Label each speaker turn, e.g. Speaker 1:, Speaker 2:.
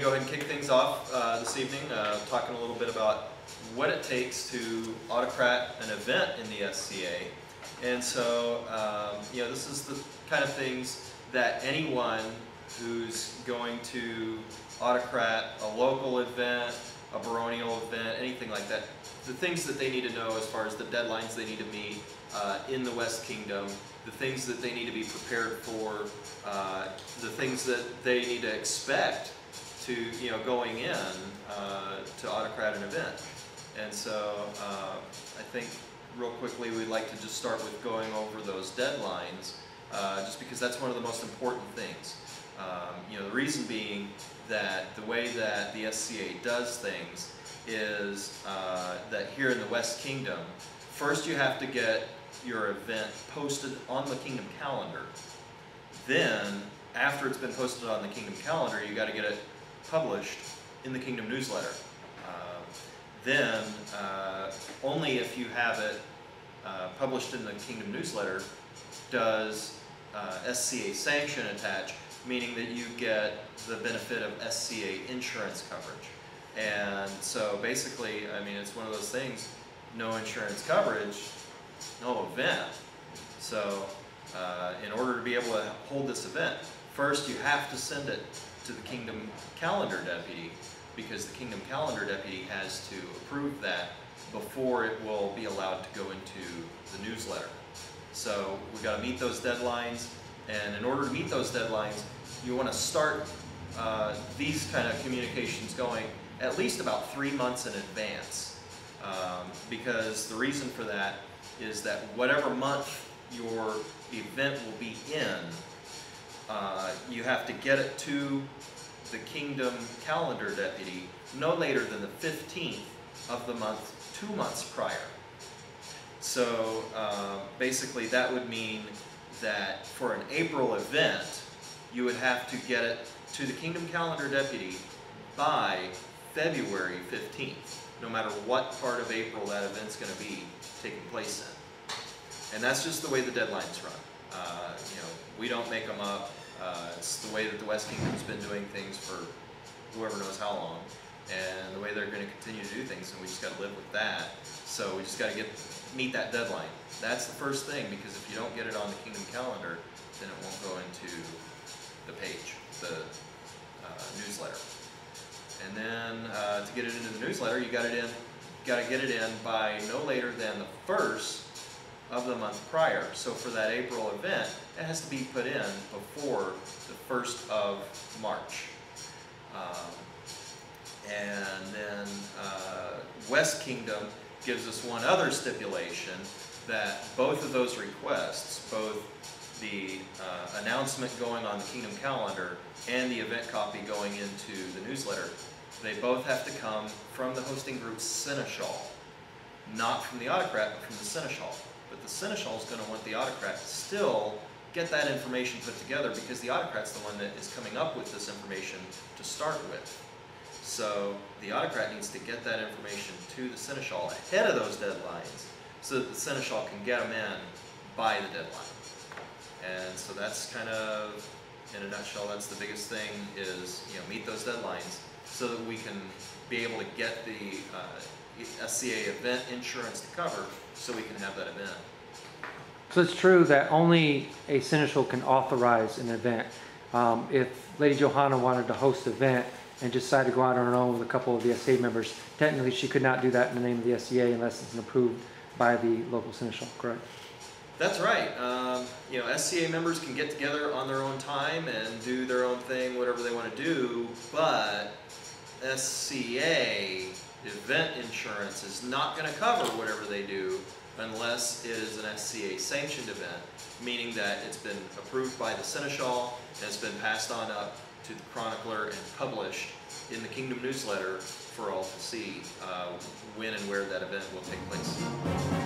Speaker 1: go ahead and kick things off this evening, talking a little bit about what it takes to autocrat an event in the SCA. And so, this is the kind of things that anyone who's going to autocrat a local event, a baronial event, anything like that, the things that they need to know as far as the deadlines they need to meet in the West Kingdom, the things that they need to be prepared for, the things that they need to expect to, going in to autocrat an event. And so I think real quickly we'd like to just start with going over those deadlines, just because that's one of the most important things. The reason being that the way that the SCA does things is that here in the West Kingdom, first you have to get your event posted on the Kingdom calendar. Then, after it's been posted on the Kingdom calendar, you got to get it published in the Kingdom newsletter. Then, only if you have it published in the Kingdom newsletter does SCA sanction attach, meaning that you get the benefit of SCA insurance coverage. And so basically, I mean, it's one of those things, no insurance coverage, no event. So in order to be able to hold this event, first you have to send it to the Kingdom Calendar Deputy, because the Kingdom Calendar Deputy has to approve that before it will be allowed to go into the newsletter. So we've got to meet those deadlines, and in order to meet those deadlines, you want to start these kind of communications going at least about 3 months in advance, because the reason for that is that whatever month your event will be in, you have to get it to the Kingdom Calendar Deputy no later than the 15th of the month 2 months prior. So basically that would mean that for an April event, you would have to get it to the Kingdom Calendar Deputy by February 15th, no matter what part of April that event's going to be taking place in. And that's just the way the deadlines run. We don't make them up. It's the way that the West Kingdom's been doing things for whoever knows how long, and the way they're going to continue to do things, and we just got to live with that. So we just got to meet that deadline. That's the first thing, because if you don't get it on the Kingdom calendar, then it won't go into the page, the newsletter. And then to get it into the newsletter, you got to get it in by no later than the 1st of the month prior. So for that April event, it has to be put in before the 1st of March. And then West Kingdom gives us one other stipulation, that both of those requests, both the announcement going on the Kingdom calendar and the event copy going into the newsletter, they both have to come from the hosting group's seneschal, not from the autocrat, but from the seneschal. But the seneschal is going to want the autocrat to still get that information put together, because the autocrat's the one that is coming up with this information to start with. So the autocrat needs to get that information to the seneschal ahead of those deadlines, so that the seneschal can get them in by the deadline. And so that's kind of, in a nutshell, that's the biggest thing, is meet those deadlines so that we can be able to get the SCA event insurance to cover, so we can have that event.
Speaker 2: So it's true that only a seneschal can authorize an event. If Lady Johanna wanted to host an event and just decided to go out on her own with a couple of the SCA members, technically she could not do that in the name of the SCA unless it's approved by the local seneschal, correct?
Speaker 1: That's right. SCA members can get together on their own time and do their own thing, whatever they want to do, but SCA event insurance is not going to cover whatever they do unless it is an SCA sanctioned event, meaning that it's been approved by the seneschal and it's been passed on up to the chronicler and published in the Kingdom newsletter for all to see when and where that event will take place.